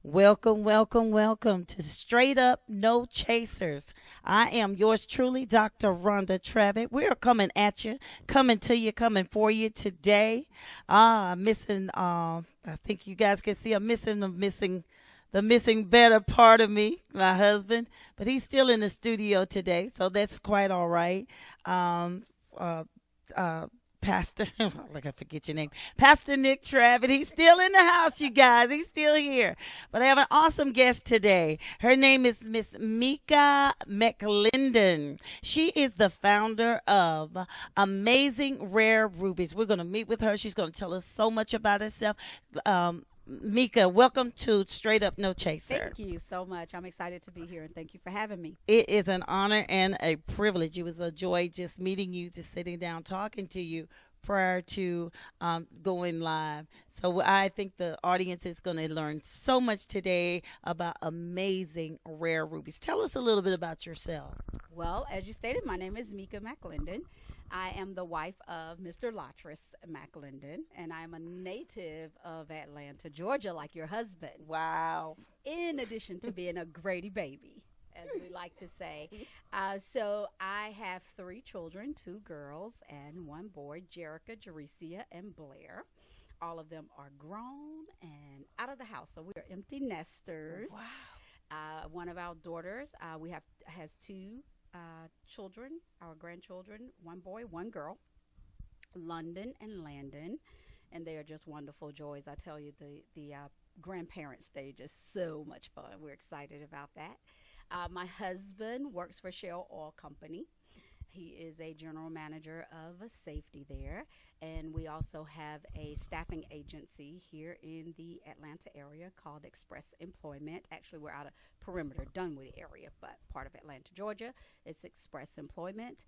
Welcome, welcome, welcome to Straight Up No Chasers. I am yours truly, Dr. Rhonda Travitt. We are coming at you, coming to you, coming for you today. Missing. I think you guys can see I'm missing the missing better part of me, my husband, but he's still in the studio today, so that's quite all right. Um, uh, uh, Pastor, like I forget your name, Pastor Nick Travitt. He's still in the house, you guys. He's still here. But I have an awesome guest today. Her name is Miss Mika McClendon. She is the founder of Amazing Rare Rubies. We're going to meet with her. She's going to tell us so much about herself. Mika, welcome to Straight Up No Chaser. Thank you so much. I'm excited to be here and thank you for having me. It is an honor and a privilege. It was a joy just meeting you, just sitting down, talking to you prior to going live. So I think the audience is going to learn so much today about amazing rare rubies. Tell us a little bit about yourself. Well, as you stated, my name is Mika McClendon. I am the wife of Mr. Latris McClendon, and I'm a native of Atlanta, Georgia, like your husband, Wow. in addition to being a Grady baby, as we like to say. So I have three children, two girls and one boy, Jerica, Jerecia, and Blair. All of them are grown and out of the house, so we are empty nesters. Wow. One of our daughters, we have has two children, our grandchildren, one boy, one girl, London and Landon, and they are just wonderful joys. I tell you, the grandparent stage is so much fun. We're excited about that. My husband works for Shell Oil Company. He is a general manager of a safety there. And we also have a staffing agency here in the Atlanta area called Express Employment. Actually, we're out of Perimeter, Dunwoody area, but part of Atlanta, Georgia. It's Express Employment.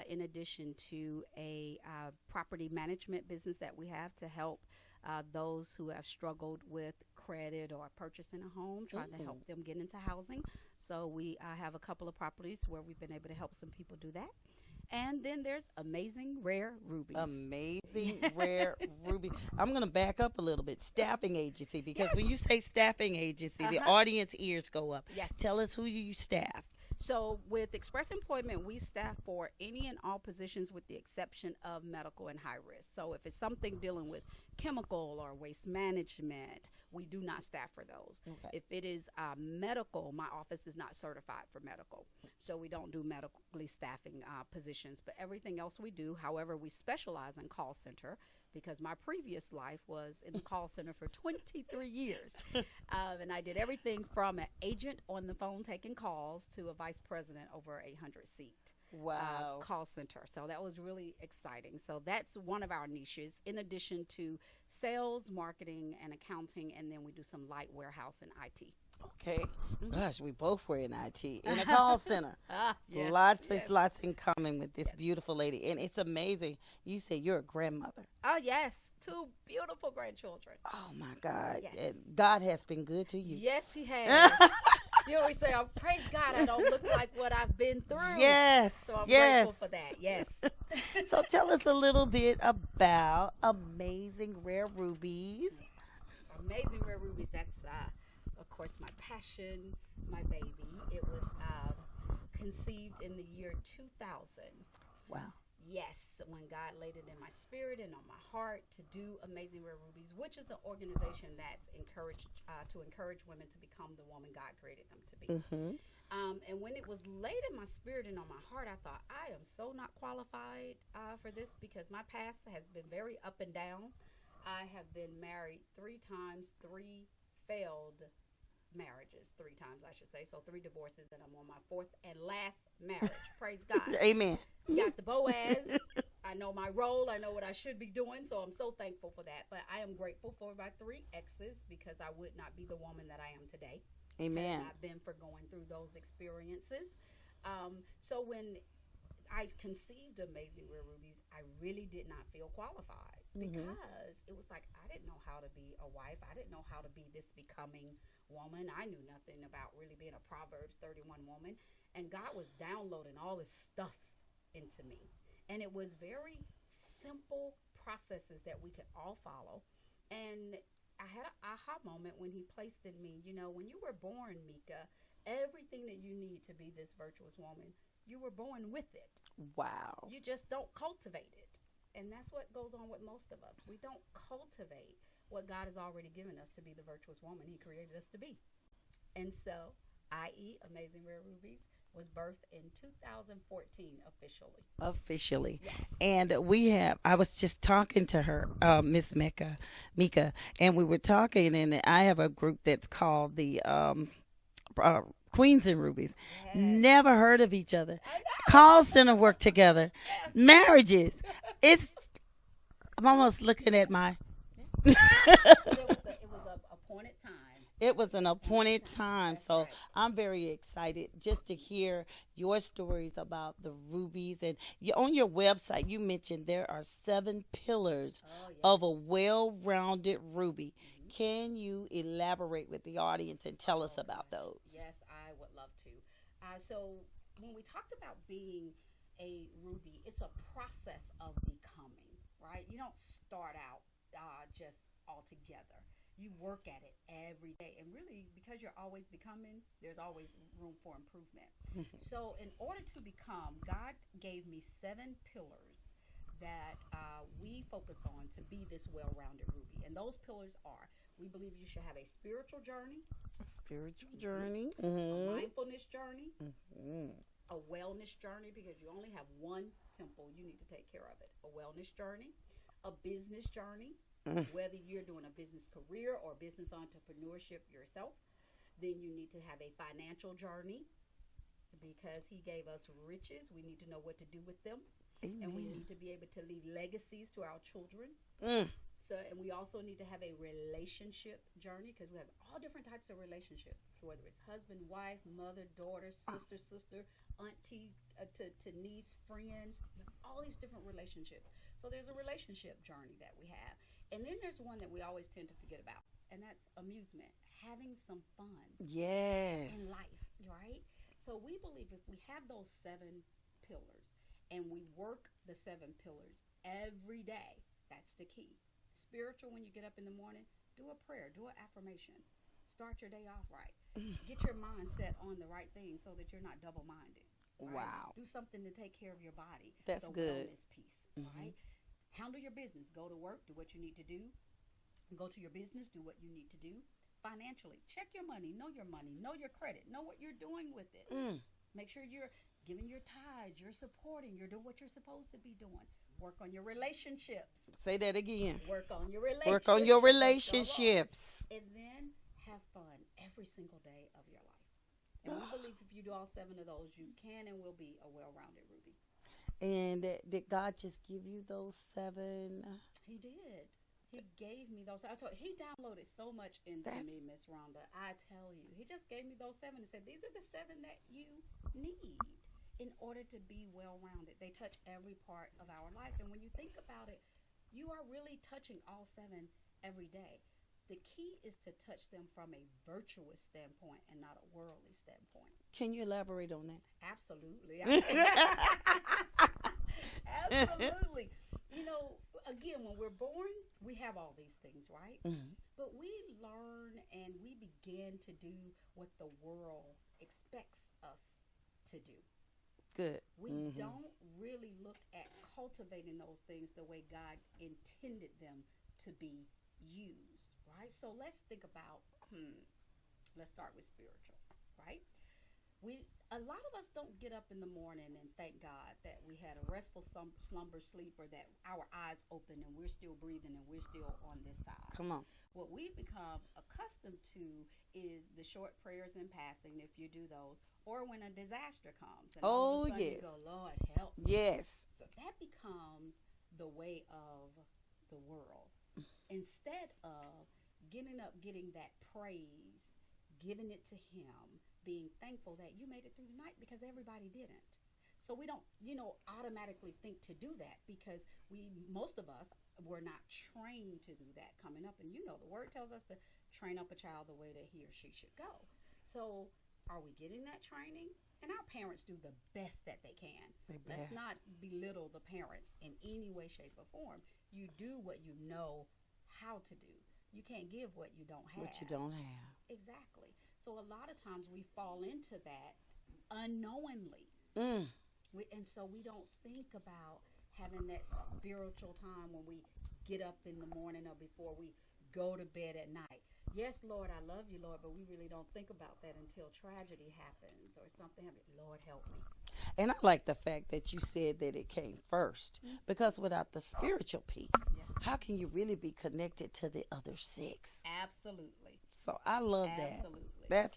In addition to a property management business that we have to help those who have struggled with credit or purchasing a home, trying to help them get into housing. So we have a couple of properties where we've been able to help some people do that. And then there's Amazing Rare Rubies. Amazing rare ruby. I'm going to back up a little bit. Staffing agency, because Yes. when you say staffing agency, the Uh-huh. audience ears go up. Yes. Tell us who you staff. So with Express Employment, we staff for any and all positions with the exception of medical and high risk. So if it's something dealing with chemical or waste management, we do not staff for those. Okay. If it is medical, my office is not certified for medical. So we don't do medically staffing positions, but everything else we do. However, we specialize in call center because my previous life was in the call center for 23 years. And I did everything from an agent on the phone taking calls to a vice president over a 100-seat Wow. call center. So that was really exciting. So that's one of our niches, in addition to sales, marketing, and accounting. And then we do some light warehouse and IT. Okay. Gosh, we both were in IT in a call center. Yes, Lots, yes. lots in common with this Yes. beautiful lady, and it's amazing. You say you're a grandmother. Oh, yes. Two beautiful grandchildren. Oh my God! Yes. God has been good to you. Yes, he has. You always say, oh, praise God, I don't look like what I've been through. Yes. So I'm yes. grateful for that. Yes. So tell us a little bit about Amazing Rare Rubies. Amazing Rare Rubies. That's, of course, my passion, my baby. It was conceived in the year 2000. Wow. Yes, when God laid it in my spirit and on my heart to do Amazing Rare Rubies, which is an organization that's encouraged to encourage women to become the woman God created them to be. Mm-hmm. And when it was laid in my spirit and on my heart, I thought, I am so not qualified for this because my past has been very up and down. I have been married 3 times, 3 failed marriages, 3 times, I should say. So 3 divorces, and I'm on my 4th and last marriage. Praise God. Amen. Got the Boaz. I know my role. I know what I should be doing. So I'm so thankful for that. But I am grateful for my 3 exes because I would not be the woman that I am today. Amen. Had not been for going through those experiences. So when I conceived Amazing Rare Rubies, I really did not feel qualified because it was like I didn't know how to be a wife. I didn't know how to be this becoming woman. I knew nothing about really being a Proverbs 31 woman. And God was downloading all this stuff into me. And it was very simple processes that we could all follow. And I had an aha moment when he placed in me, when you were born, Mika, everything that you need to be this virtuous woman, you were born with it. Wow. You just don't cultivate it. And that's what goes on with most of us. We don't cultivate what God has already given us to be the virtuous woman He created us to be. And so, i.e., Amazing Rare Rubies was birthed in 2014 officially. Officially. Yes. And I was just talking to her, Miss Mika, and we were talking, and I have a group that's called the Queens and Rubies. Yes. Never heard of each other. I know. Call center work together. Yes. Marriages. I'm almost looking at my. It was a appointed time. It was an appointed time. That's So right. I'm very excited just to hear your stories about the rubies. And on your website, you mentioned there are 7 pillars Oh, yes. of a well-rounded ruby. Can you elaborate with the audience and tell us about those? Yes, I would love to. So when we talked about being a ruby, it's a process of becoming, right? You don't start out just all together. You work at it every day. And really, because you're always becoming, there's always room for improvement. So in order to become, God gave me 7 pillars that we focus on to be this well-rounded ruby. And those pillars are, we believe you should have a spiritual journey, Spiritual journey. a Mm-hmm. mindfulness journey, Mm-hmm. a wellness journey, because you only have one temple, you need to take care of it. A wellness journey, a business journey, whether you're doing a business career or business entrepreneurship yourself. Then you need to have a financial journey, because He gave us riches. We need to know what to do with them. And we need to be able to leave legacies to our children. Mm. So, and we also need to have a relationship journey, because we have all different types of relationships, whether it's husband, wife, mother, daughter, sister, auntie, to niece, friends. We have all these different relationships. So there's a relationship journey that we have. And then there's one that we always tend to forget about, and that's amusement, having some fun Yes. in life, right? So we believe if we have those 7 pillars and we work the 7 pillars every day, that's the key. Spiritual, when you get up in the morning, do a prayer, do an affirmation, start your day off right. Get your mindset on the right thing so that you're not double-minded. Right? Wow. Do something to take care of your body. That's so good. Wellness piece, right? Handle your business. Go to work, do what you need to do. Go to your business, do what you need to do. Financially, check your money, know your credit, know what you're doing with it. Make sure you're giving your tithes, you're supporting, you're doing what you're supposed to be doing. Work on your relationships. Say that again. Work on your relationships. Work on your relationships. And then have fun every single day of your life. And we believe if you do all 7 of those, you can and will be a well-rounded ruby. And did God just give you those 7? He did. He gave me those. He downloaded so much into me, Miss Rhonda. I tell you, he just gave me those 7 and said, "These are the 7 that you need in order to be well-rounded." They touch every part of our life, and when you think about it, you are really touching all 7 every day. The key is to touch them from a virtuous standpoint and not a worldly standpoint. Can you elaborate on that? Absolutely. Absolutely. Again, when we're born, we have all these things, right? But we learn and we begin to do what the world expects us to do. Good. We don't really look at cultivating those things the way God intended them to be used, right? So let's think about, let's start with spiritual, right? A lot of us don't get up in the morning and thank God that we had a restful slumber, sleep, or that our eyes open and we're still breathing and we're still on this side. Come on. What we've become accustomed to is the short prayers in passing, if you do those, or when a disaster comes. And all of a sudden you go, "Lord, help me." Yes. So that becomes the way of the world. Instead of getting up, getting that praise, giving it to Him, being thankful that you made it through the night, because everybody didn't. So we don't, automatically think to do that, because most of us were not trained to do that coming up. And the word tells us to train up a child the way that he or she should go. So are we getting that training? And our parents do the best that they can. Let's not belittle the parents in any way, shape, or form. You do what you know how to do. You can't give what you don't have. What you don't have. Exactly. So a lot of times we fall into that unknowingly. Mm. And so we don't think about having that spiritual time when we get up in the morning or before we go to bed at night. Yes, Lord, I love you, Lord, but we really don't think about that until tragedy happens or something happens. Lord, help me. And I like the fact that you said that it came first, because without the spiritual piece, Yes. how can you really be connected to the other six? Absolutely. So I love that. Absolutely.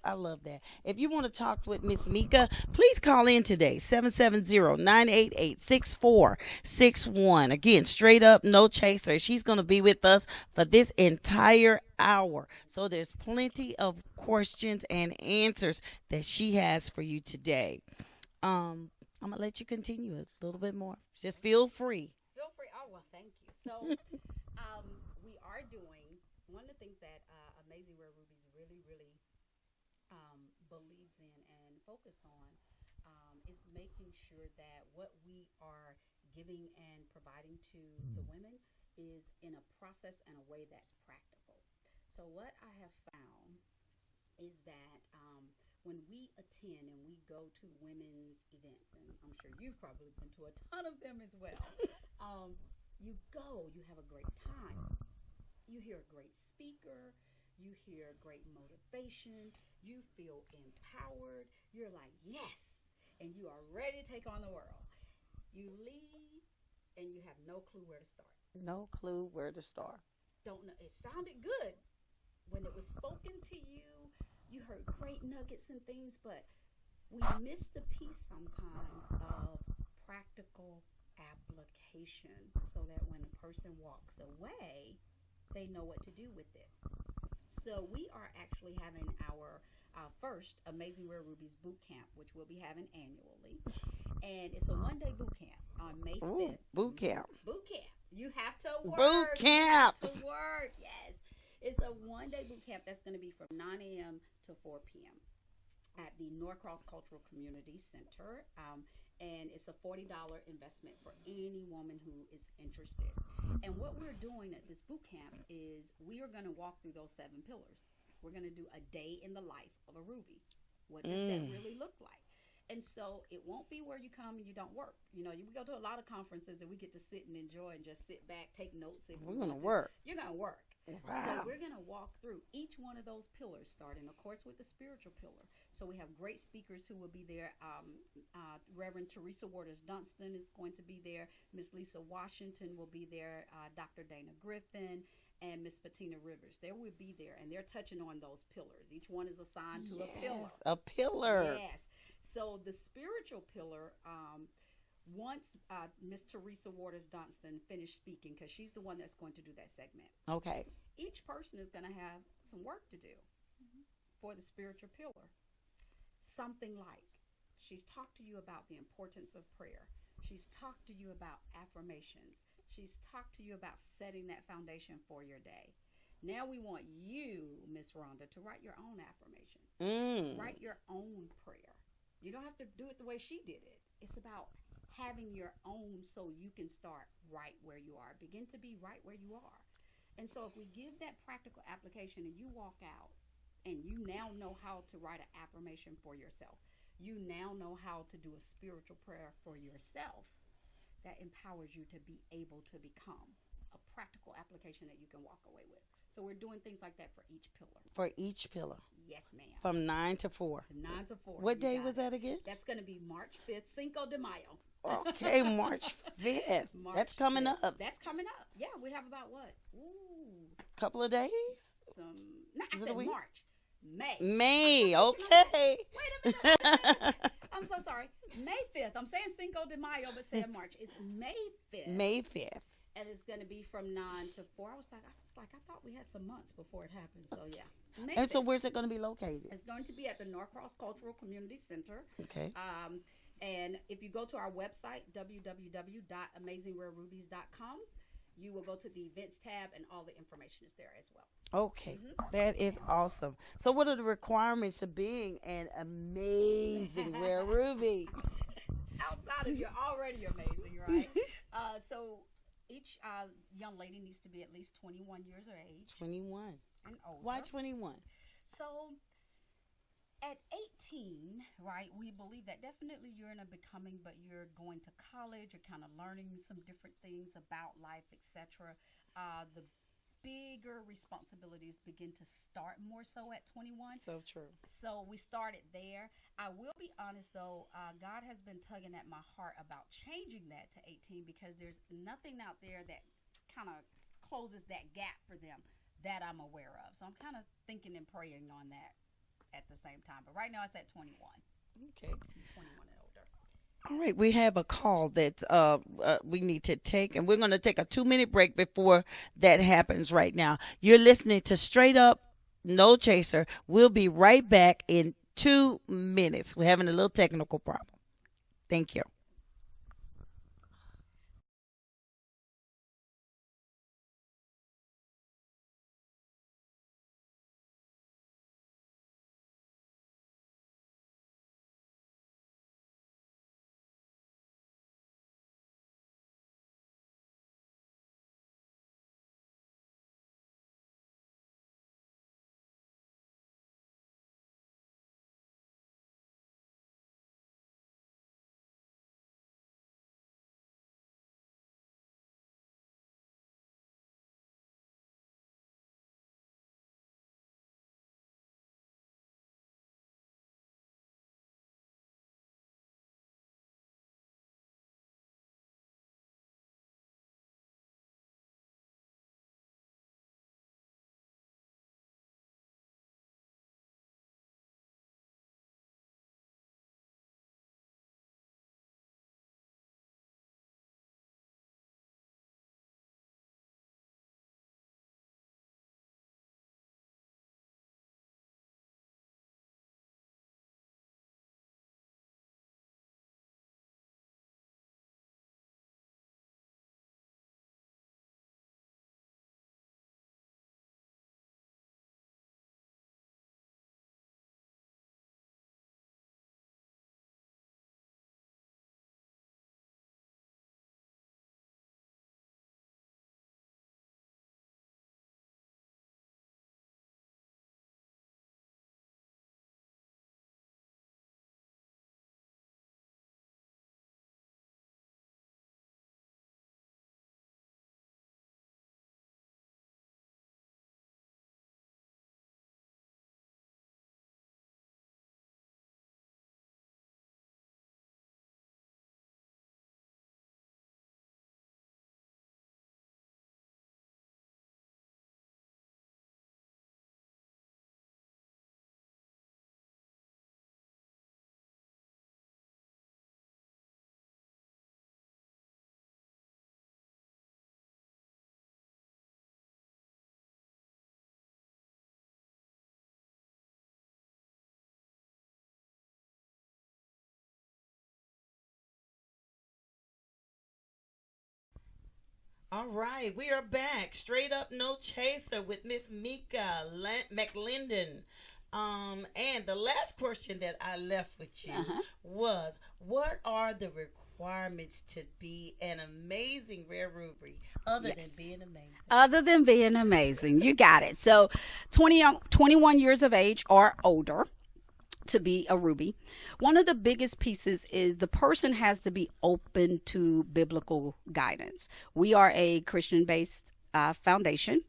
I love that. If you want to talk with Miss Mika, please call in today, 770-988-6461. Again, straight up, no chaser. She's going to be with us for this entire hour. So there's plenty of questions and answers that she has for you today. I'm going to let you continue a little bit more. Just feel free. Feel free. Oh, well, thank you. So we are doing one of the things that Amazing Rare Rubies really believes in and focus on is making sure that what we are giving and providing to the women is in a process and a way that's practical. So what I have found is that when we attend and we go to women's events, and I'm sure you've probably been to a ton of them as well, you go, you have a great time. You hear a great speaker. You hear great motivation. You feel empowered. You're like, yes. And you are ready to take on the world. You leave and you have no clue where to start. No clue where to start. Don't know. It sounded good when it was spoken to you. You heard great nuggets and things, but we miss the piece sometimes of practical application so that when a person walks away, they know what to do with it. So we are actually having our first Amazing Rare Rubies boot camp, which we'll be having annually. And it's a one-day boot camp on May 5th. Boot camp. Boot camp. You have to work. Boot camp. You have to work, yes. It's a one-day boot camp that's going to be from 9 a.m. to 4 p.m. at the Norcross Cultural Community Center. And it's a $40 investment for any woman who is interested. And what we're doing at this boot camp is we are going to walk through those 7 pillars. We're going to do a day in the life of a ruby. What does that really look like? And so it won't be where you come and you don't work. You know, you go to a lot of conferences and we get to sit and enjoy and just sit back, take notes. If We're going to work. You're going to work. Wow. So we're going to walk through each one of those pillars, starting, of course, with the spiritual pillar. So we have great speakers who will be there. Reverend Teresa Waters Dunston is going to be there. Miss Lisa Washington will be there. Dr. Dana Griffin and Miss Patina Rivers. They will be there, and they're touching on those pillars. Each one is assigned to a pillar. A pillar. Yes. So the spiritual pillar, once Miss Teresa Waters Dunston finished speaking, because she's the one that's going to do that segment. Okay. Each person is going to have some work to do for the spiritual pillar. Something like she's talked to you about the importance of prayer. She's talked to you about affirmations. She's talked to you about setting that foundation for your day. Now we want you, Miss Rhonda, to write your own affirmation. Write your own prayer. You don't have to do it the way she did it. It's about having your own so you can start right where you are. Begin to be right where you are. And so if we give that practical application and you walk out and you now know how to write an affirmation for yourself, you now know how to do a spiritual prayer for yourself, that empowers you to be able to become a practical application that you can walk away with. So we're doing things like that for each pillar. For each pillar. Yes, ma'am. From 9 to 4. 9 to 4. What day was that again? That's going to be March 5th, Cinco de Mayo. Okay, March 5th. That's coming 5th. up. That's coming up. Yeah, we have about what? Ooh. Couple of days? No, I said March. May. Okay. Wait a minute. I'm so sorry. May 5th. I'm saying Cinco de Mayo, but saying March. It's May 5th. May 5th. And it's going to be from 9 to 4. I was like, I thought we had some months before it happened. So, yeah. May And 5th. so where's it going to be located? It's going to be at the Norcross Cultural Community Center. Okay. And if you go to our website, www.amazingrarerubies.com, you will go to the events tab and all the information is there as well. Okay. That is awesome. So what are the requirements of being an amazing rare ruby? Outside of you're already amazing, right? So Each young lady needs to be at least 21 years of age 21. and older. Why 21? So at 18, right, we believe that definitely you're in a becoming, but you're going to college, you're kind of learning some different things about life, etc. The bigger responsibilities begin to start more so at 21. So true. So we started there. I will be honest though, God has been tugging at my heart about changing that to 18 because there's nothing out there that kind of closes that gap for them that I'm aware of. So I'm kind of thinking and praying on that at the same time. But right now it's at 21. Okay. 21 and older. All right, we have a call that we need to take, and we're going to take a 2-minute break before that happens right now. You're listening to Straight Up No Chaser. We'll be right back in 2 minutes. We're having a little technical problem. Thank you. All right, we are back. Straight Up No Chaser with Miss Mika McLendon. And the last question that I left with you was, what are the requirements to be an amazing rare ruby other than being amazing? Other than being amazing. You got it. So 21 years of age or older to be a ruby. One of the biggest pieces is the person has to be open to biblical guidance. We are a Christian-based foundation,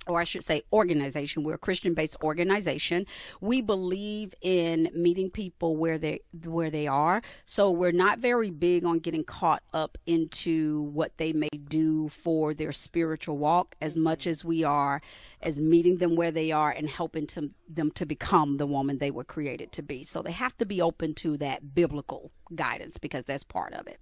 or I should say organization. We're a Christian-based organization. We believe in meeting people where they are. So we're not very big on getting caught up into what they may do for their spiritual walk as much as we are as meeting them where they are and helping them to become the woman they were created to be. So they have to be open to that biblical guidance because that's part of it.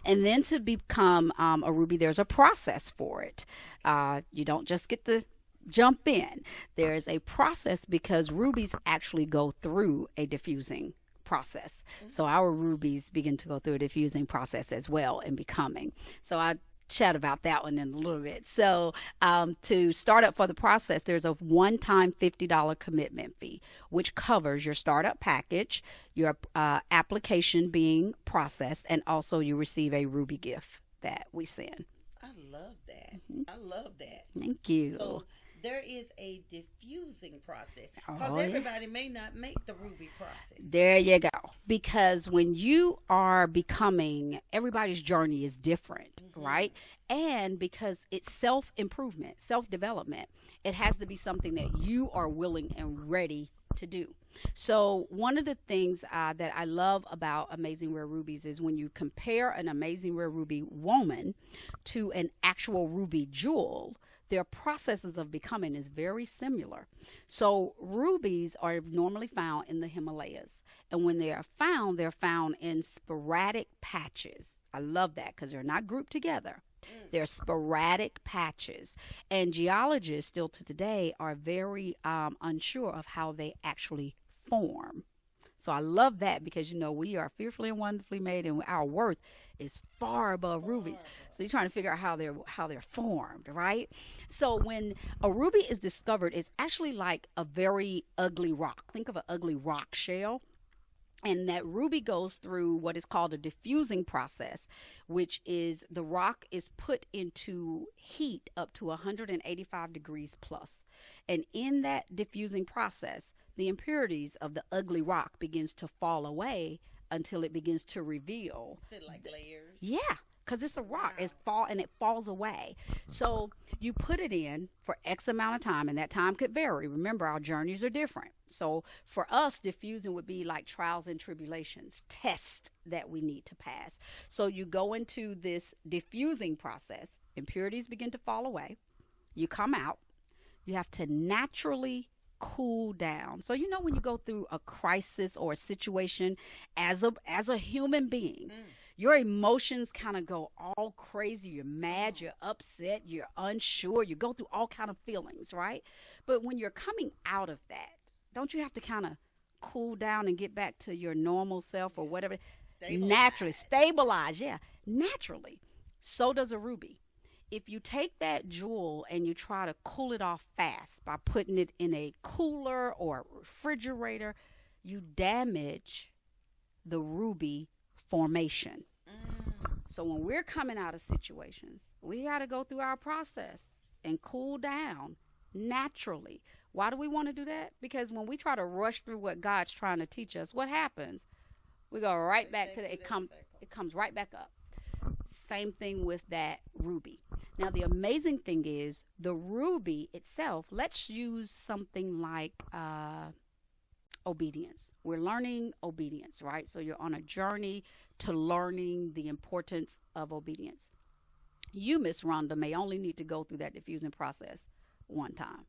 And then to become a ruby, there's a process for it. You don't just get to jump in. There's a process because rubies actually go through a diffusing process. So our rubies begin to go through a diffusing process as well in becoming. So I chat about that one in a little bit. So to start up for the process, there's a one-time $50 commitment fee, which covers your startup package, your application being processed, and also you receive a ruby gift that we send. I love that. I love that. Thank you. So there is a diffusing process because Oh, yeah. everybody may not make the ruby process. There you go. Because when you are becoming, everybody's journey is different, right? And because it's self improvement, self development, it has to be something that you are willing and ready to do. So, one of the things that I love about Amazing Rare Rubies is when you compare an Amazing Rare Ruby woman to an actual ruby jewel, their processes of becoming is very similar. So rubies are normally found in the Himalayas. And when they are found, they're found in sporadic patches. I love that because they're not grouped together. They're sporadic patches. And geologists still to today are very unsure of how they actually form. So I love that because, we are fearfully and wonderfully made and our worth is far above rubies. So you're trying to figure out how they're formed, right? So when a ruby is discovered, it's actually like a very ugly rock. Think of an ugly rock shell. And that ruby goes through what is called a diffusing process, which is the rock is put into heat up to 185 degrees plus. And in that diffusing process, the impurities of the ugly rock begins to fall away until it begins to reveal. Is it like layers? Yeah, because it's a rock. It falls away. So you put it in for X amount of time, and that time could vary. Remember, our journeys are different. So for us, diffusing would be like trials and tribulations, tests that we need to pass. So you go into this diffusing process, impurities begin to fall away, you come out, you have to naturally cool down. So when you go through a crisis or a situation as a human being, your emotions kind of go all crazy. You're mad, you're upset, you're unsure, you go through all kind of feelings, right? But when you're coming out of that, don't you have to kind of cool down and get back to your normal self or whatever? Naturally stabilize, naturally. So does a ruby. If you take that jewel and you try to cool it off fast by putting it in a cooler or a refrigerator, you damage the ruby formation. So when we're coming out of situations, we got to go through our process and cool down naturally. Why do we want to do that? Because when we try to rush through what God's trying to teach us, what happens? We go right back to it comes right back up. Same thing with that ruby. Now, the amazing thing is the ruby itself, let's use something like obedience. We're learning obedience, right? So you're on a journey to learning the importance of obedience. You, Miss Rhonda, may only need to go through that diffusing process one time.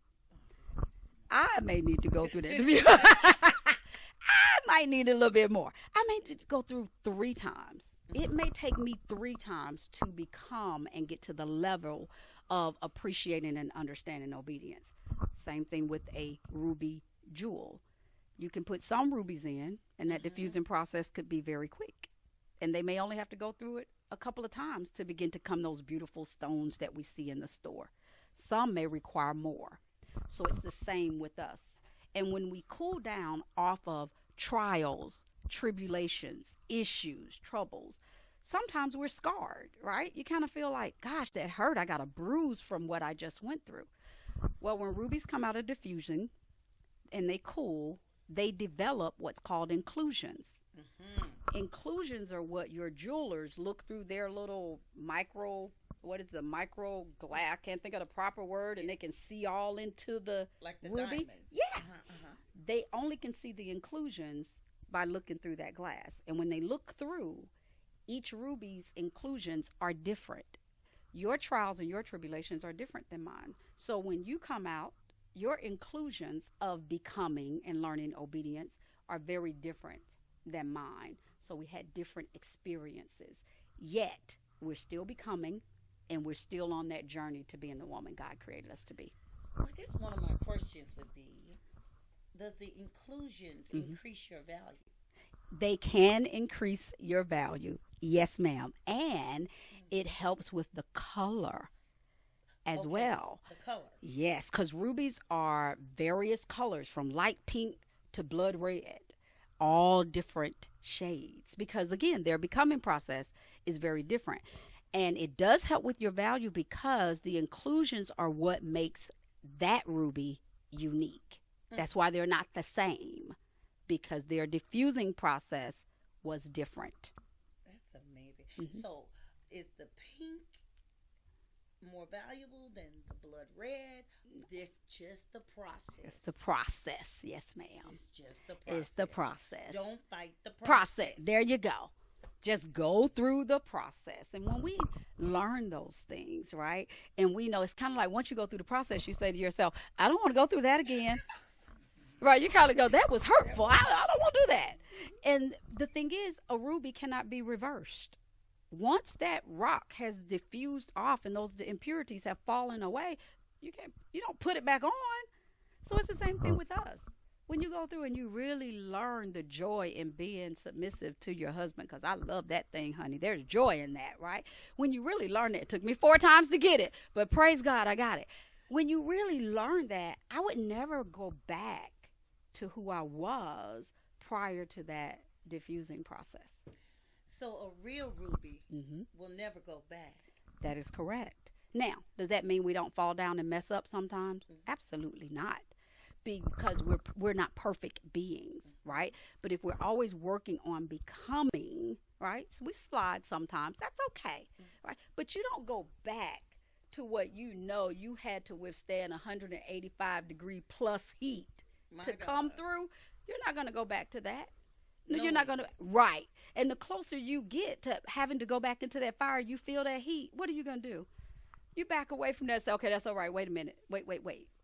I may need to go through that diffusing. I might need a little bit more. I may need to go through 3 times. It may take me 3 times to become and get to the level of appreciating and understanding obedience. Same thing with a ruby jewel. You can put some rubies in, and that diffusing process could be very quick. And they may only have to go through it a couple of times to begin to come those beautiful stones that we see in the store. Some may require more. So it's the same with us. And when we cool down off of trials, tribulations, issues, troubles, sometimes we're scarred, right? You kind of feel like, gosh, that hurt. I got a bruise from what I just went through. Well, when rubies come out of diffusion and they cool, they develop what's called inclusions. Inclusions are what your jewelers look through their little micro glass? I can't think of the proper word, and they can see all into the Like the ruby. diamonds. Yeah. They only can see the inclusions by looking through that glass. And when they look through, each ruby's inclusions are different. Your trials and your tribulations are different than mine. So when you come out, your inclusions of becoming and learning obedience are very different than mine. So we had different experiences. Yet, we're still becoming, and we're still on that journey to being the woman God created us to be. Well, I guess one of my questions would be, does the inclusions increase your value? They can increase your value. Yes, ma'am. And it helps with the color as well. The color. Yes, because rubies are various colors from light pink to blood red, all different shades. Because again, their becoming process is very different. And it does help with your value because the inclusions are what makes that ruby unique. That's why they're not the same, because their diffusing process was different. That's amazing. So is the pink more valuable than the blood red? It's just the process. It's the process. Yes, ma'am. It's just the process. It's the process. Don't fight the Process. There you go. Just go through the process. And when we learn those things, right, and we know, it's kind of like once you go through the process, you say to yourself, I don't want to go through that again. Right? You kind of go, that was hurtful. I don't want to do that. And the thing is, a ruby cannot be reversed. Once that rock has diffused off and those impurities have fallen away, you don't put it back on. So it's the same thing with us. When you go through and you really learn the joy in being submissive to your husband, because I love that thing, honey. There's joy in that, right? When you really learn it took me 4 times to get it, but praise God, I got it. When you really learn that, I would never go back to who I was prior to that diffusing process. So a real ruby will never go back. That is correct. Now, does that mean we don't fall down and mess up sometimes? Absolutely not. Because we're not perfect beings, right? But if we're always working on becoming, right? So we slide sometimes. That's okay, right? But you don't go back to what you had to withstand 185 degree plus heat come through. You're not going to go back to that. No, you're not going to. Right. And the closer you get to having to go back into that fire, you feel that heat. What are you going to do? You back away from that and say, okay, that's all right. Wait a minute. Wait.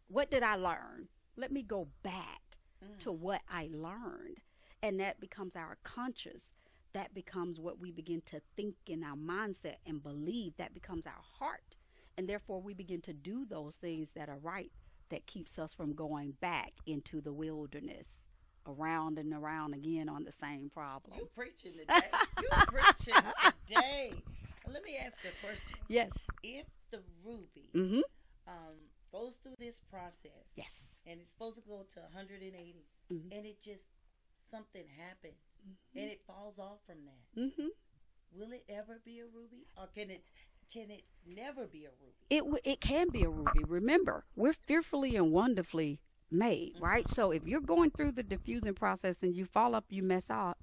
What did I learn? Let me go back to what I learned. And that becomes our conscious. That becomes what we begin to think in our mindset and believe. That becomes our heart. And therefore, we begin to do those things that are right, that keeps us from going back into the wilderness, around and around again on the same problem. You're preaching today. You're preaching today. Let me ask you a question. Yes. If the ruby goes through this process, yes, and it's supposed to go to 180, and it just, something happens, and it falls off from that, will it ever be a ruby, or can it never be a ruby? It can be a ruby. Remember, we're fearfully and wonderfully made, right? So if you're going through the diffusing process and you fall up, you mess up.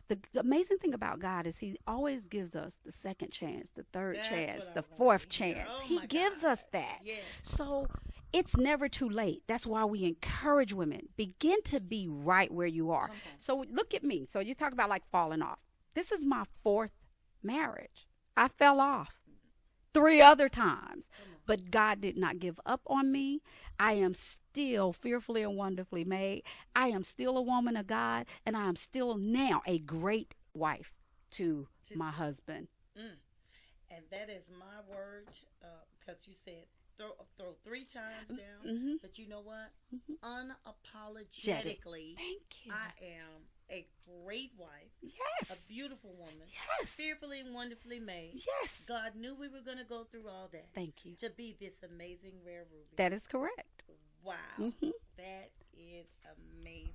The amazing thing about God is He always gives us the second chance, the third chance, the fourth chance. He gives us that. Yes. So it's never too late. That's why we encourage women, begin to be right where you are. So look at me. So you talk about like falling off. This is my 4th marriage. I fell off 3 other times, but God did not give up on me. I am still fearfully and wonderfully made. I am still a woman of God, and I am still now a great wife to my husband. And that is my word, because you said throw 3 times down, but you know what? Unapologetically, thank you. I am a great wife. Yes. A beautiful woman. Yes. Fearfully and wonderfully made. Yes. God knew we were going to go through all that. Thank you. To be this amazing rare ruby. That is correct. Wow. That is amazing.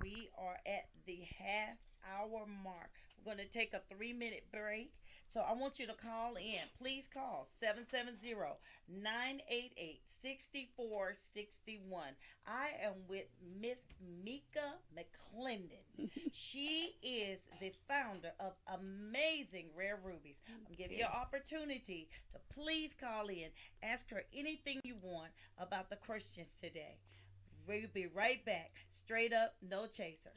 We are at the half-hour mark. We're going to take a 3-minute break. So I want you to call in. Please call 770-988-6461. I am with Miss Mika McClendon. She is the founder of Amazing Rare Rubies. I'm giving you an opportunity to please call in. Ask her anything you want about the Christians today. We'll be right back. Straight up, no chaser.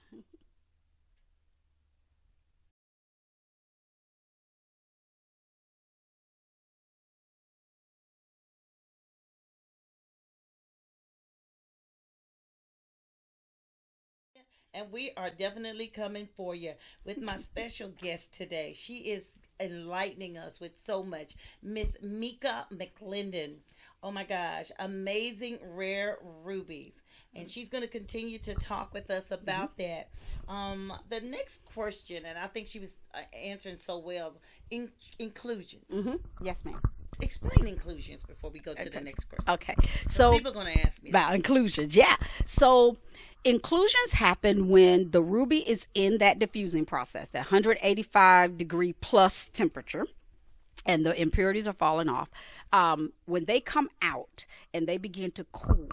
And we are definitely coming for you with my special guest today. She is enlightening us with so much. Miss Mika McClendon. Oh my gosh. Amazing Rare Rubies. And she's going to continue to talk with us about that. The next question, and I think she was answering so well, inclusion. Yes, ma'am. Explain inclusions before we go to the next question. Okay. So People are going to ask me about inclusions. Yeah. So inclusions happen when the ruby is in that diffusing process, that 185 degree plus temperature, and the impurities are falling off. When they come out and they begin to cool,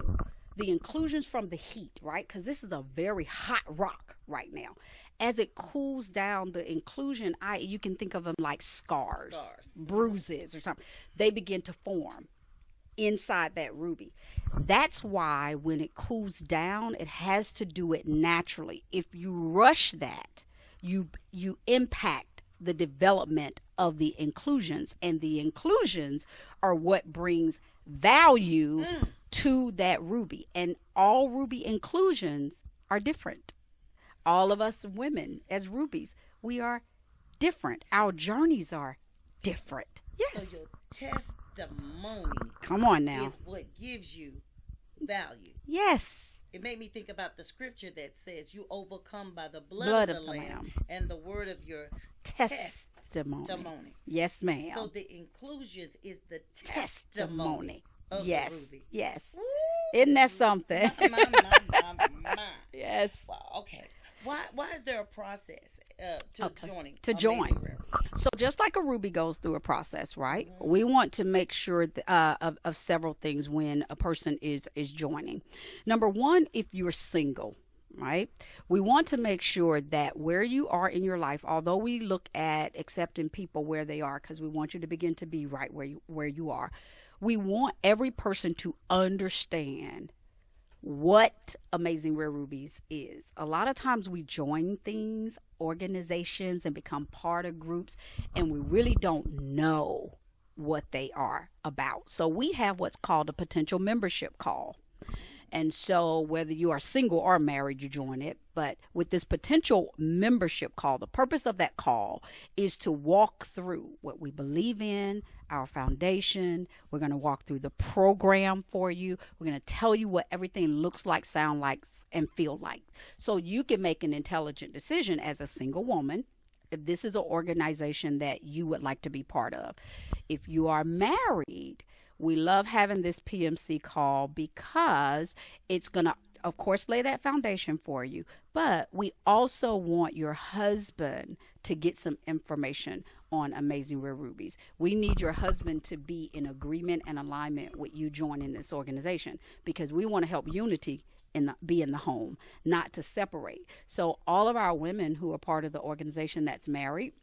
the inclusions from the heat, right? Because this is a very hot rock right now. As it cools down, the inclusion, you can think of them like scars, bruises or something. They begin to form inside that ruby. That's why when it cools down, it has to do it naturally. If you rush that, you impact the development of the inclusions, and the inclusions are what brings value to that ruby. And all ruby inclusions are different. All of us women as rubies, we are different. Our journeys are different. Yes. So your testimony, come on now, is what gives you value. Yes. It made me think about the scripture that says you overcome by the blood of the Lamb and the word of your testimony. Yes, ma'am. So the inclusions is the testimony of yes. the ruby. Yes. Woo! Isn't that something? My. Yes. Wow. Okay. Why is there a process to joining? To join. So just like a ruby goes through a process, right? Mm-hmm. We want to make sure of several things when a person is joining. Number one, if you're single, right? We want to make sure that where you are in your life, although we look at accepting people where they are, because we want you to begin to be right where you are, we want every person to understand what Amazing Rare Rubies is. A lot of times we join things, organizations, and become part of groups, and we really don't know what they are about. So we have what's called a potential membership call. And so whether you are single or married, you join it. But with this potential membership call, the purpose of that call is to walk through what we believe in, our foundation. We're going to walk through the program for you. We're going to tell you what everything looks like, sound like, and feel like. So you can make an intelligent decision as a single woman if this is an organization that you would like to be part of. If you are married, we love having this PMC call because it's going to, of course, lay that foundation for you. But we also want your husband to get some information on Amazing Rare Rubies. We need your husband to be in agreement and alignment with you joining this organization, because we want to help unity be in the home, not to separate. So all of our women who are part of the organization that's married,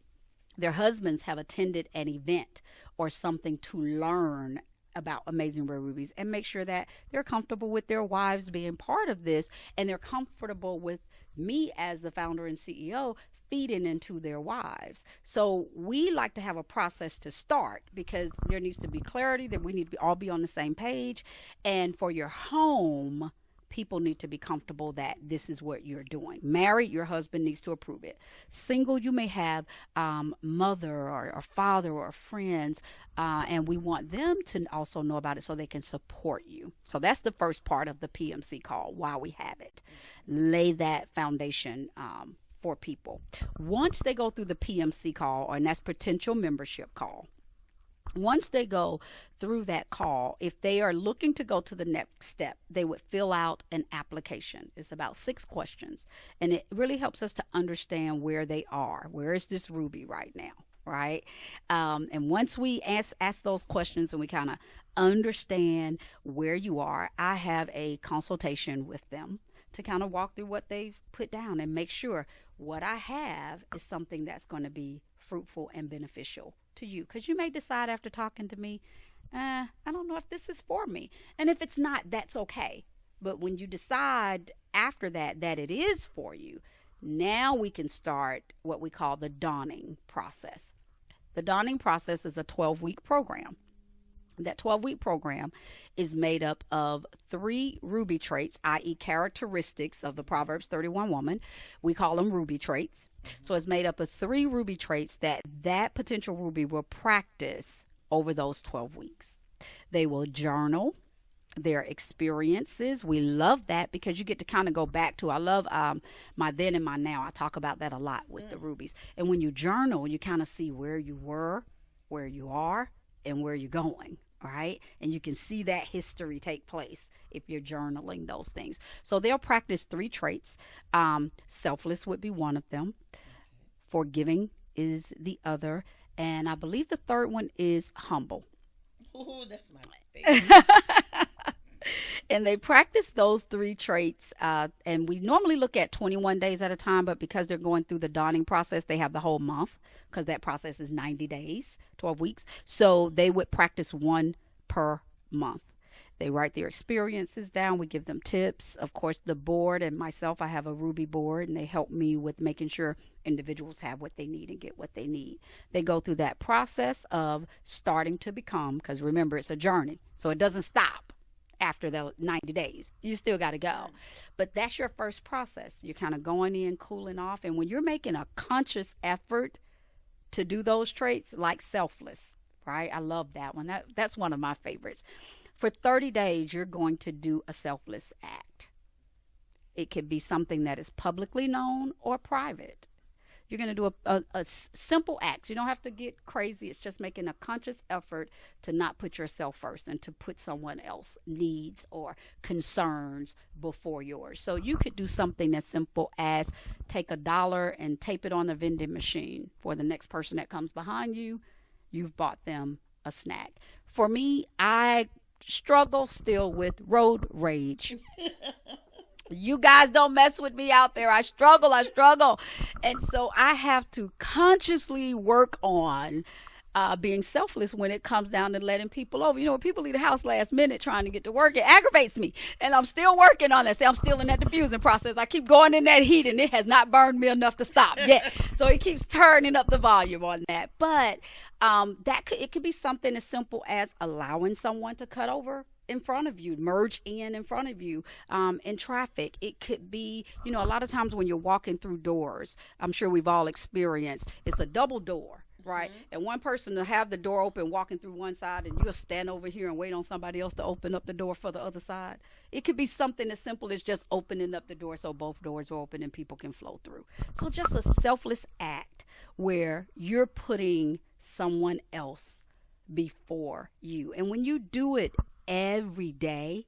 their husbands have attended an event or something to learn about Amazing Rare Rubies, and make sure that they're comfortable with their wives being part of this, and they're comfortable with me as the founder and CEO feeding into their wives. So we like to have a process to start, because there needs to be clarity, that we need to all be on the same page. And for your home, people need to be comfortable that this is what you're doing. Married, your husband needs to approve it. Single, you may have mother or father or friends, and we want them to also know about it so they can support you. So that's the first part of the PMC call, why we have it. Lay that foundation for people. Once they go through the PMC call, and that's potential membership call, once they go through that call, if they are looking to go to the next step, they would fill out an application. It's about 6 questions, and it really helps us to understand where they are. Where is this ruby right now, right? And once we ask those questions and we kind of understand where you are, I have a consultation with them to kind of walk through what they've put down and make sure what I have is something that's going to be fruitful and beneficial to you. Because you may decide after talking to me, I don't know if this is for me. And if it's not, that's okay. But when you decide after that it is for you, now we can start what we call the dawning process. The dawning process is a 12-week program. That 12-week program is made up of 3 ruby traits, i.e. characteristics of the Proverbs 31 woman. We call them ruby traits. So it's made up of 3 ruby traits that potential ruby will practice over those 12 weeks. They will journal their experiences. We love that because you get to kind of go back to, I love my then and my now. I talk about that a lot with the rubies. And when you journal, you kind of see where you were, where you are, and where you're going. All right. And you can see that history take place if you're journaling those things. So they'll practice 3 traits. Selfless would be one of them. Forgiving is the other. And I believe the third one is humble. Oh, that's my favorite. And they practice those 3 traits. And we normally look at 21 days at a time, but because they're going through the dawning process, they have the whole month because that process is 90 days, 12 weeks. So they would practice 1 per month. They write their experiences down. We give them tips. Of course, the board and myself, I have a Ruby board, and they help me with making sure individuals have what they need and get what they need. They go through that process of starting to become, because remember, it's a journey. So it doesn't stop after the 90 days. You still got to go. But that's your first process. You're kind of going in, cooling off. And when you're making a conscious effort to do those traits, like selfless, right? I love that one. That's one of my favorites. For 30 days, you're going to do a selfless act. It could be something that is publicly known or private. You're going to do a simple act. You don't have to get crazy. It's just making a conscious effort to not put yourself first and to put someone else's needs or concerns before yours. So you could do something as simple as take $1 and tape it on the vending machine. For the next person that comes behind you, you've bought them a snack. For me, I struggle still with road rage. You guys don't mess with me out there. I struggle. And so I have to consciously work on being selfless when it comes down to letting people over. You know, when people leave the house last minute trying to get to work, it aggravates me. And I'm still working on that. See, I'm still in that diffusing process. I keep going in that heat, and it has not burned me enough to stop yet. So it keeps turning up the volume on that. But it could be something as simple as allowing someone to cut over in front of you, merge in front of you in traffic. It could be, you know, a lot of times when you're walking through doors, I'm sure we've all experienced, it's a double door, right? Mm-hmm. And one person to have the door open walking through one side, and you'll stand over here and wait on somebody else to open up the door for the other side. It could be something as simple as just opening up the door so both doors are open and people can flow through. So just a selfless act where you're putting someone else before you. And when you do it every day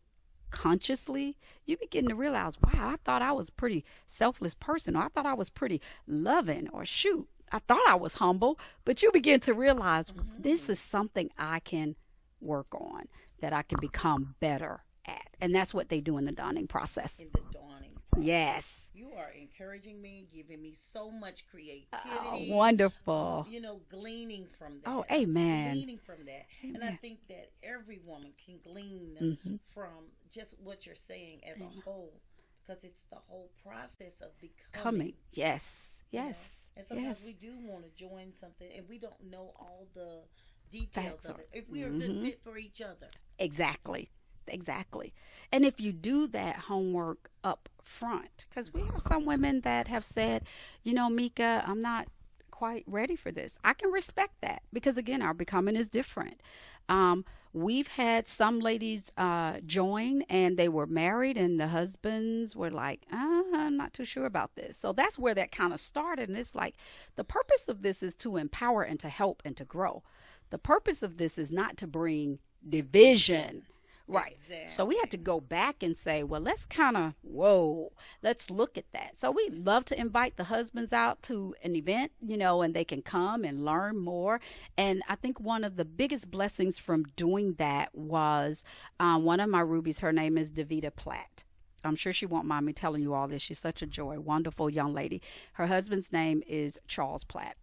consciously, you begin to realize, wow, I thought I was a pretty selfless person, or I thought I was pretty loving, or shoot, I thought I was humble. But you begin to realize, this is something I can work on, that I can become better at. And that's what they do in the dawning process. In the dawning process. Yes. You are encouraging me, giving me so much creativity. Wonderful. You know, gleaning from that. Oh, amen. Gleaning from that. Amen. And I think that every woman can glean from just what you're saying as a whole, because it's the whole process of becoming. Yes. Yes. You know? And sometimes we do want to join something, and we don't know all the details of it. If we are a good fit for each other. Exactly. And if you do that homework up front, because we have some women that have said, you know, Mika, I'm not quite ready for this. I can respect that, because again, our becoming is different. We've had some ladies join, and they were married, and the husbands were like, I'm not too sure about this. So that's where that kind of started. And it's like, the purpose of this is to empower and to help and to grow. The purpose of this is not to bring division. Right. Exactly. So we had to go back and say, well, let's let's look at that. So we love to invite the husbands out to an event, you know, and they can come and learn more. And I think one of the biggest blessings from doing that was one of my rubies, her name is Davita Platt. I'm sure she won't mind me telling you all this. She's such a joy, wonderful young lady. Her husband's name is Charles Platt.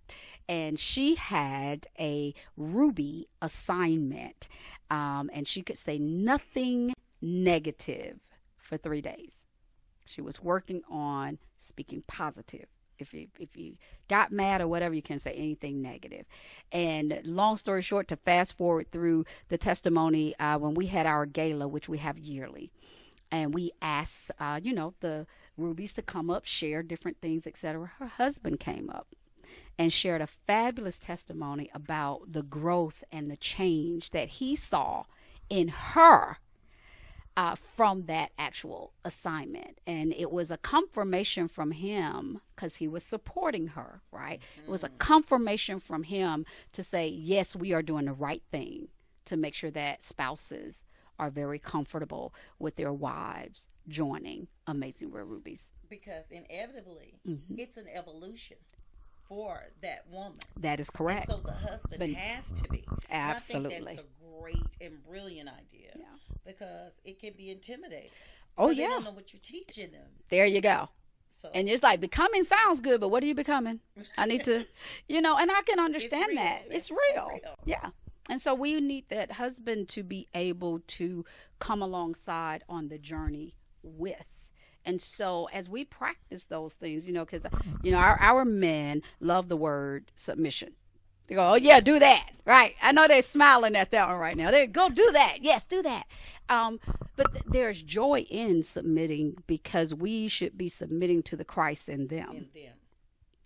And she had a Ruby assignment. And she could say nothing negative for 3 days. She was working on speaking positive. If you got mad or whatever, you can't say anything negative. And long story short, to fast forward through the testimony, when we had our gala, which we have yearly, and we asked, the rubies to come up, share different things, etc. Her husband came up and shared a fabulous testimony about the growth and the change that he saw in her from that actual assignment. And it was a confirmation from him because he was supporting her, right? It was a confirmation from him to say, yes, we are doing the right thing to make sure that spouses are very comfortable with their wives joining Amazing Rare Rubies. Because inevitably, it's an evolution for that woman. That is correct. And so the husband has to be. Absolutely. And I think that's a great and brilliant idea. Yeah. Because it can be intimidating. Oh, They yeah. don't know what you're teaching them. There you go. So And it's like, becoming sounds good, but what are you becoming? I need to, and I can understand real. that. That's It's so real. real. Yeah. And so we need that husband to be able to come alongside on the journey with. And so as we practice those things, because, our men love the word submission. They go, oh, yeah, do that. Right. I know they're smiling at that one right now. They go, do that. Yes, do that. But there's joy in submitting because we should be submitting to the Christ in them.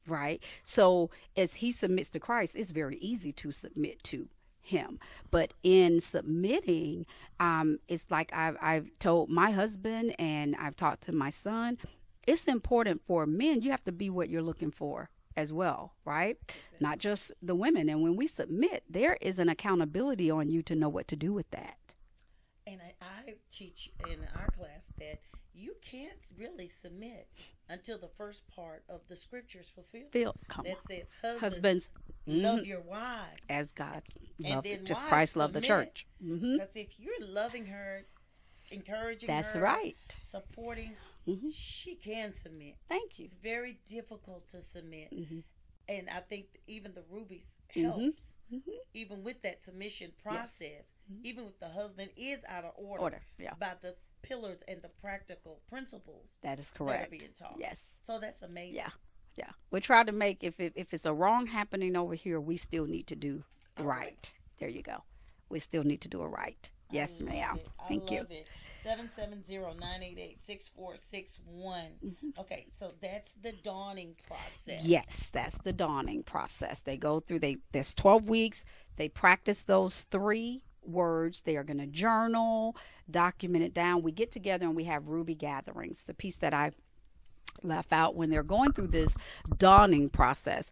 Right. So as he submits to Christ, it's very easy to submit to him. But in submitting, it's like I've told my husband and I've talked to my son, it's important for men. You have to be what you're looking for as well, right? Not just the women. And when we submit, there is an accountability on you to know what to do with that. And I teach in our class that you can't really submit until the first part of the scriptures fulfilled. That says, husbands love your wives as God loved, and just Christ loved the church. Because if you're loving her, encouraging that's her, right, supporting, she can submit. Thank you. It's very difficult to submit, and I think even the rubies helps. Even with that submission process, even with the husband is out of order, by the pillars and the practical principles that is correct that are being taught. Yes. So that's amazing. Yeah. We try to make, if it's a wrong happening over here, we still need to do right. There you go. We still need to do it right. Yes, ma'am. Thank you. 770-988-6461. Okay, so that's the dawning process. Yes, that's the dawning process. They go through, there's 12 weeks. They practice those 3 words. They are going to journal, document it down. We get together and we have Ruby gatherings. The piece that I left out, when they're going through this dawning process,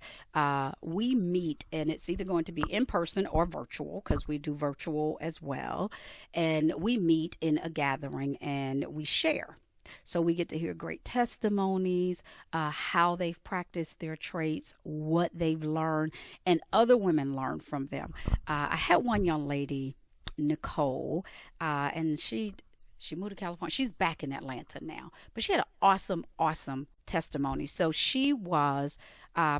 we meet, and it's either going to be in person or virtual, because we do virtual as well. And we meet in a gathering and we share. So we get to hear great testimonies, how they've practiced their traits, what they've learned, and other women learn from them. I had one young lady, Nicole, and she moved to California. She's back in Atlanta now, but she had an awesome testimony. So she was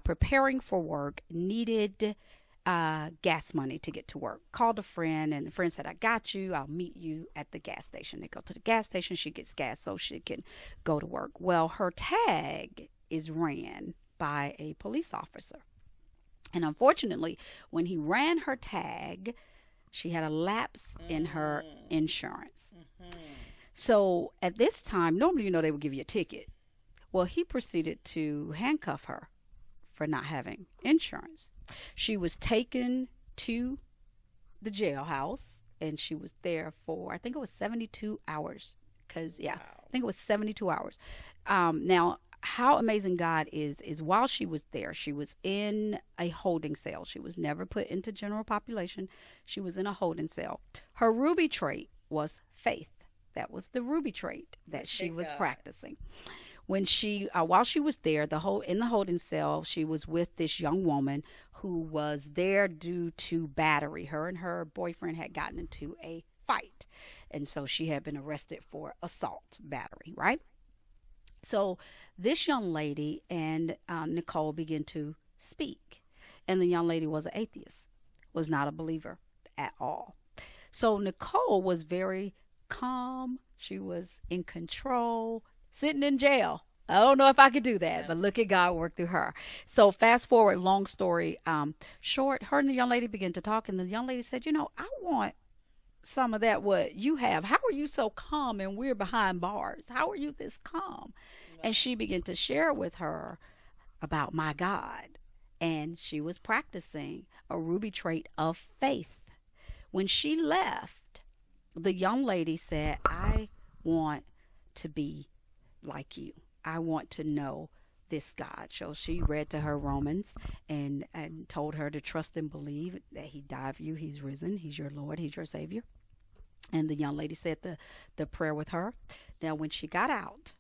preparing for work, needed gas money to get to work. Called a friend, and the friend said, I got you. I'll meet you at the gas station. They go to the gas station. She gets gas so she can go to work. Well, her tag is ran by a police officer. And unfortunately, when he ran her tag, she had a lapse in her insurance. So at this time, normally, they would give you a ticket. Well, he proceeded to handcuff her for not having insurance. She was taken to the jailhouse, and she was there for, I think it was 72 hours. I think it was 72 hours. Now, how amazing God is while she was there, she was in a holding cell. She was never put into general population. She was in a holding cell. Her ruby trait was faith. That was the ruby trait that she was practicing. When she, while she was there, in the holding cell, she was with this young woman who was there due to battery. Her and her boyfriend had gotten into a fight, and so she had been arrested for assault battery, right? So this young lady and Nicole began to speak, and the young lady was an atheist, was not a believer at all. So Nicole was very calm. She was in control, sitting in jail. I don't know if I could do that, but look at God work through her. So fast forward, long story short, her and the young lady began to talk, and the young lady said, I want some of that what you have. How are you so calm and we're behind bars? How are you this calm? And she began to share with her about my God, and she was practicing a ruby trait of faith. When she left, the young lady said, I want to be like you. I want to know this God. So she read to her Romans and told her to trust and believe that he died for you. He's risen. He's your Lord. He's your Savior. And the young lady said the prayer with her. Now, when she got out,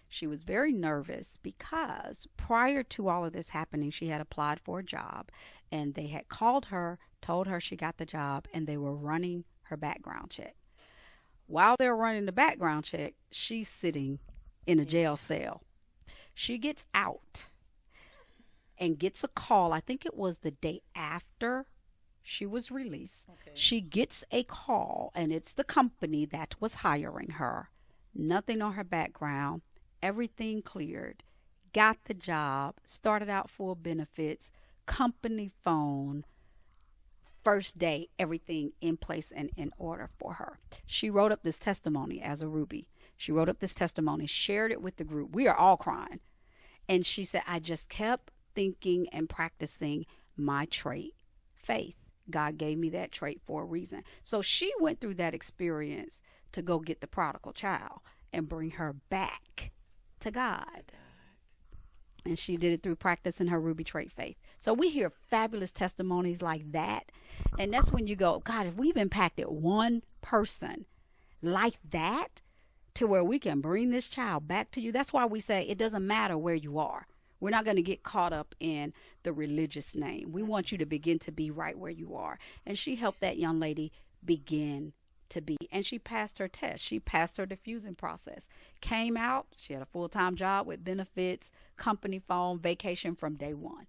she was very nervous because prior to all of this happening, she had applied for a job and they had called her, told her she got the job, and they were running her background check. While they're running the background check, she's sitting in a jail cell. She gets out and gets a call. I think it was the day after she was released. Okay. She gets a call, and it's the company that was hiring her. Nothing on her background. Everything cleared. Got the job. Started out full benefits. Company phone. First day, everything in place and in order for her. She wrote up this testimony as a Ruby. She wrote up this testimony, shared it with the group. We are all crying. And she said, I just kept thinking and practicing my trait, faith. God gave me that trait for a reason. So she went through that experience to go get the prodigal child and bring her back to God. And she did it through practicing her Ruby trait faith. So we hear fabulous testimonies like that. And that's when you go, God, if we've impacted one person like that to where we can bring this child back to you, that's why we say it doesn't matter where you are. We're not going to get caught up in the religious name. We want you to begin to be right where you are. And she helped that young lady begin to be. And she passed her test. She passed her diffusing process. Came out. She had a full-time job with benefits, company phone, vacation from day one.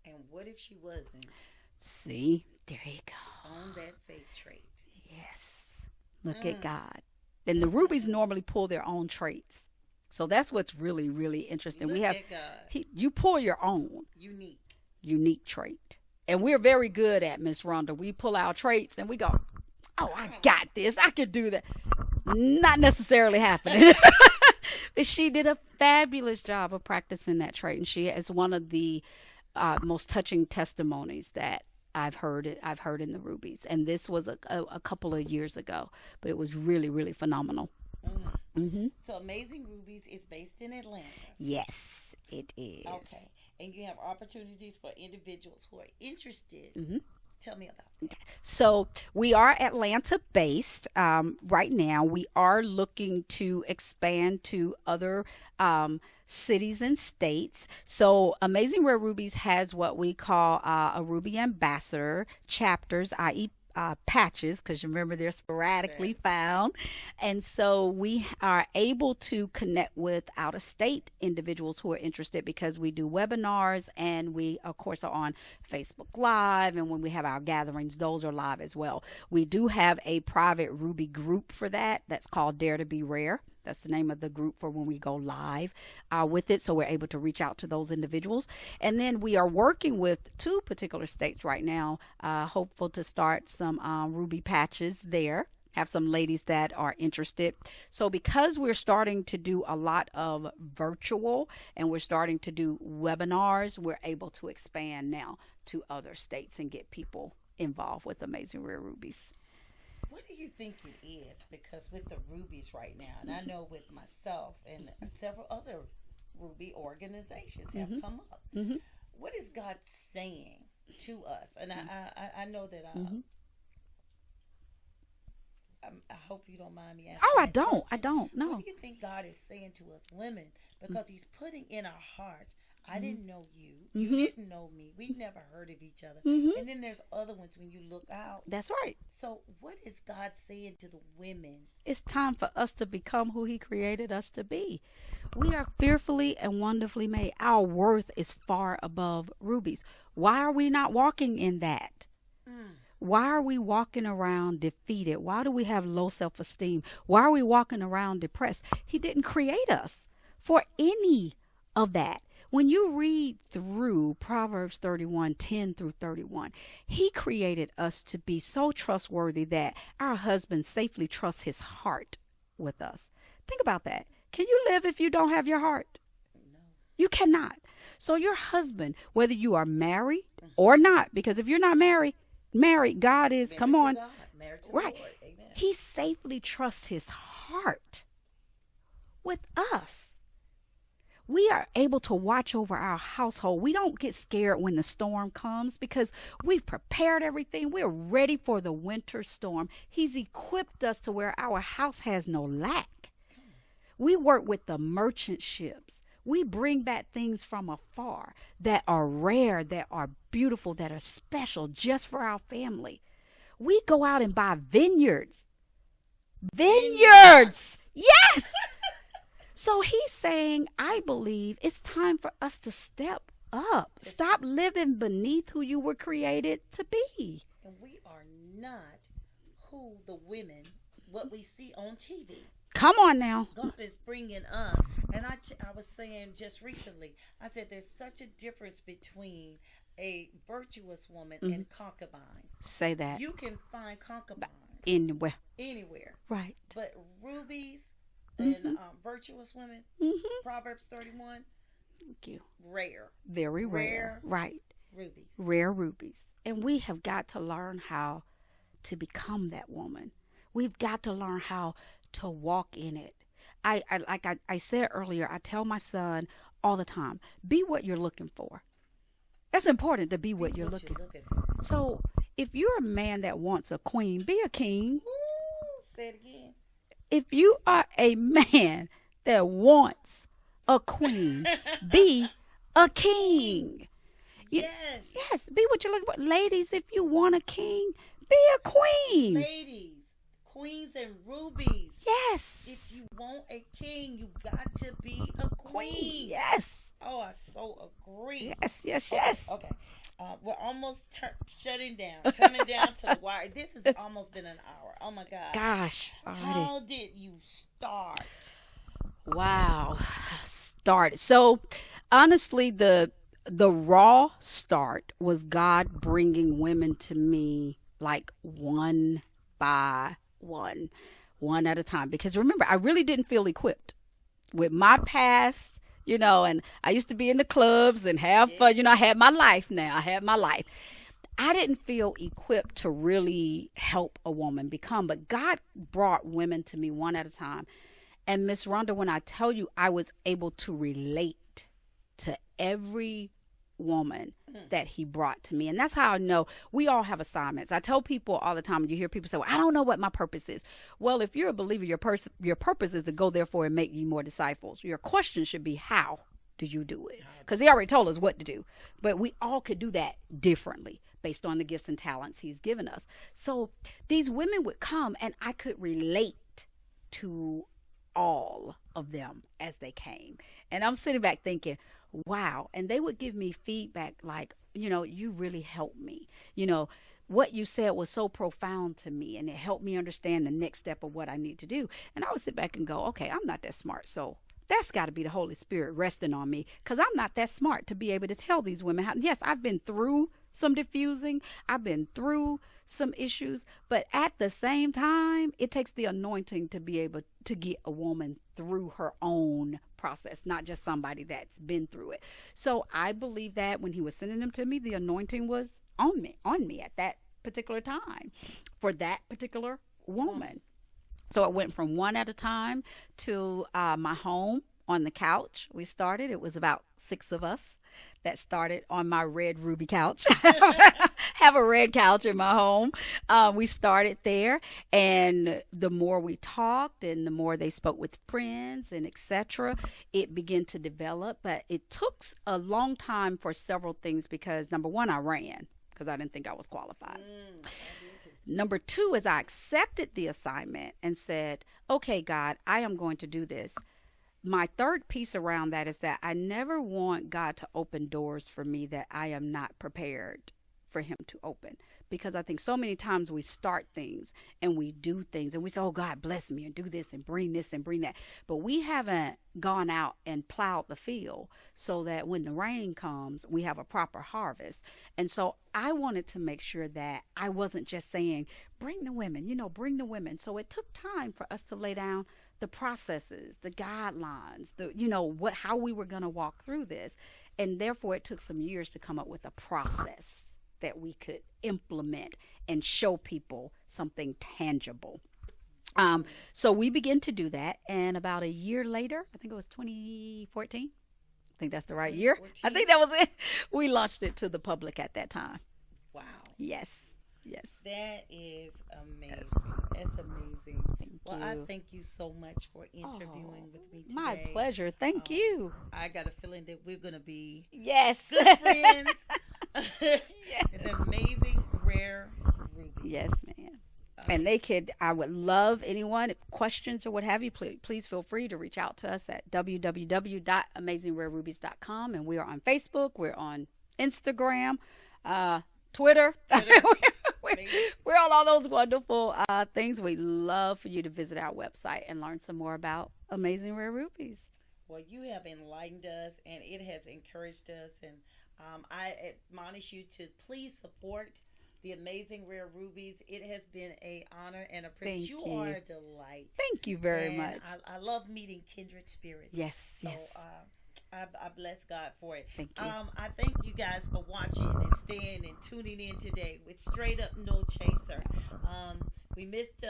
And what if she wasn't? See, there you go. On that faith trait. Yes. Look at God. And the Rubies normally pull their own traits. So that's what's really, really interesting. Look We have at God. you pull your own unique trait. And we're very good at Miss Rhonda. We pull our traits and we go, oh, I got this. I could do that. Not necessarily happening. But she did a fabulous job of practicing that trait. And she is one of the most touching testimonies that I've heard in the Rubies. And this was a couple of years ago. But it was really, really phenomenal. Mm-hmm. So Amazing Rubies is based in Atlanta. Yes, it is. Okay. And you have opportunities for individuals who are interested. Mm-hmm. Tell me about that. So we are Atlanta based right now. We are looking to expand to other cities and states. So Amazing Rare Rubies has what we call a Ruby Ambassador chapters, i.e. Patches, because you remember they're sporadically found. And so we are able to connect with out-of-state individuals who are interested because we do webinars and we, of course, are on Facebook Live. And when we have our gatherings, those are live as well. We do have a private Ruby group for that. That's called Dare to Be Rare. That's the name of the group for when we go live with it. So we're able to reach out to those individuals. And then we are working with 2 particular states right now, hopeful to start some Ruby patches there. Have some ladies that are interested. So because we're starting to do a lot of virtual and we're starting to do webinars, we're able to expand now to other states and get people involved with Amazing Rare Rubies. What do you think it is? Because with the Rubies right now, and I know with myself and several other Ruby organizations have come up. Mm-hmm. What is God saying to us? And I know that I hope you don't mind me asking. Oh, I that don't. question. I don't. No. What do you think God is saying to us women? Because He's putting in our hearts, I didn't know you. You didn't know me. We've never heard of each other. And then there's other ones when you look out. That's right. So what is God saying to the women? It's time for us to become who He created us to be. We are fearfully and wonderfully made. Our worth is far above rubies. Why are we not walking in that? Why are we walking around defeated? Why do we have low self-esteem? Why are we walking around depressed? He didn't create us for any of that. When you read through Proverbs 31:10 through 31, He created us to be so trustworthy that our husband safely trusts his heart with us. Think about that. Can you live if you don't have your heart? No. You cannot. So your husband, whether you are married or not, because if you're not married, God is, come on. Married to Right. the Lord. Amen. He safely trusts his heart with us. We are able to watch over our household. We don't get scared when the storm comes because we've prepared everything. We're ready for the winter storm. He's equipped us to where our house has no lack. We work with the merchant ships. We bring back things from afar that are rare, that are beautiful, that are special just for our family. We go out and buy vineyards. Vineyards! Yes! So he's saying, I believe it's time for us to step up. Stop living beneath who you were created to be. And we are not who the women, what we see on TV. Come on now. God is bringing us. And I was saying just recently, I said there's such a difference between a virtuous woman and concubines. Say that. You can find concubines Anywhere. anywhere. Right. But rubies and virtuous women, Proverbs 31, Thank you. rare. Very rare. Rare. Right. Rubies. Rare rubies. And we have got to learn how to become that woman. We've got to learn how to walk in it. I said earlier, I tell my son all the time, be what you're looking for. It's important to be what you're looking for. So if you're a man that wants a queen, be a king. Ooh, say it again. If you are a man that wants a queen, be a king. Yes. Yes, be what you're looking for. Ladies, if you want a king, be a queen. Ladies, queens and rubies. Yes. If you want a king, you got to be a queen. Yes. Oh, I so agree. Yes. Okay. We're almost shutting down, coming down to the wire. This has almost been an hour. Oh my God. Gosh. Already. How did you start? Wow. Start. So honestly, the raw start was God bringing women to me like one by one at a time. Because remember, I really didn't feel equipped with my past, and I used to be in the clubs and have fun. I had my life now. I didn't feel equipped to really help a woman become, but God brought women to me one at a time. And Miss Rhonda, when I tell you I was able to relate to every woman that he brought to me. And that's how I know we all have assignments. I tell people all the time, you hear people say, well, I don't know what my purpose is. Well, if you're a believer, your purpose is to go therefore and make you more disciples. Your question should be, how do you do it? Because he already told us what to do. But we all could do that differently based on the gifts and talents he's given us. So these women would come and I could relate to all of them as they came. And I'm sitting back thinking, wow. And they would give me feedback like, you really helped me. What you said was so profound to me, and it helped me understand the next step of what I need to do. And I would sit back and go, okay, I'm not that smart. So that's got to be the Holy Spirit resting on me, because I'm not that smart to be able to tell these women how. Yes, I've been through some diffusing. I've been through some issues. But at the same time, it takes the anointing to be able to get a woman through her own process, not just somebody that's been through it. So I believe that when he was sending them to me, the anointing was on me at that particular time for that particular woman. So it went from one at a time to my home on the couch. We started. It was about 6 of us that started on my red ruby couch. Have a red couch in my home. We started there, and the more we talked and the more they spoke with friends and etc., it began to develop. But it took a long time for several things because, number one, I ran because I didn't think I was qualified. Number 2 is I accepted the assignment and said, okay, God, I am going to do this. My third piece around that is that I never want God to open doors for me that I am not prepared for him to open. Because I think so many times we start things and we do things and we say, oh, God, bless me and do this and bring that. But we haven't gone out and plowed the field so that when the rain comes, we have a proper harvest. And so I wanted to make sure that I wasn't just saying, bring the women. So it took time for us to lay down the processes, the guidelines, how we were going to walk through this. And therefore it took some years to come up with a process that we could implement and show people something tangible. So we began to do that, and about a year later, I think it was 2014. I think that's the right year. I think that was it. We launched it to the public at that time. Wow. Yes. Yes. That is amazing. That's amazing. Well, I thank you so much for interviewing with me today. My pleasure. Thank you. I got a feeling that we're going to be Yes. good friends. Yes. An amazing rare ruby. Yes, ma'am. And I would love anyone, questions or what have you, please feel free to reach out to us at www.amazingrarerubies.com. And we are on Facebook. We're on Instagram, Twitter. We're on all those wonderful things. We love for you to visit our website and learn some more about Amazing Rare Rubies. Well, you have enlightened us, and it has encouraged us. And I admonish you to please support the Amazing Rare Rubies. It has been an honor and a privilege. You are a delight. Thank you very much. I love meeting kindred spirits. Yes, so, yes. I bless God for it. Thank you. I thank you guys for watching and staying and tuning in today with Straight Up No Chaser. We missed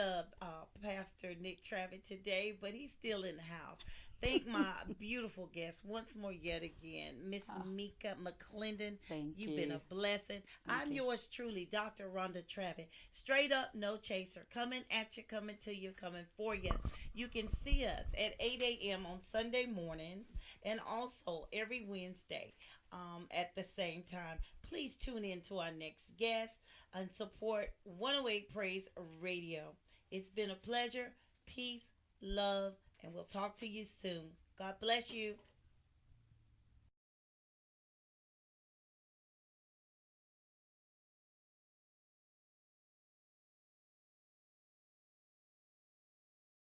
Pastor Nick Travitt today, but he's still in the house. Thank my beautiful guest once more yet again, Miss Mika McClendon. Thank you. You've been a blessing. I'm yours truly, Dr. Rhonda Travitt. Straight Up No Chaser. Coming at you, coming to you, coming for you. You can see us at 8 a.m. on Sunday mornings and also every Wednesday at the same time. Please tune in to our next guest and support 108 Praise Radio. It's been a pleasure. Peace, love, and we'll talk to you soon. God bless you.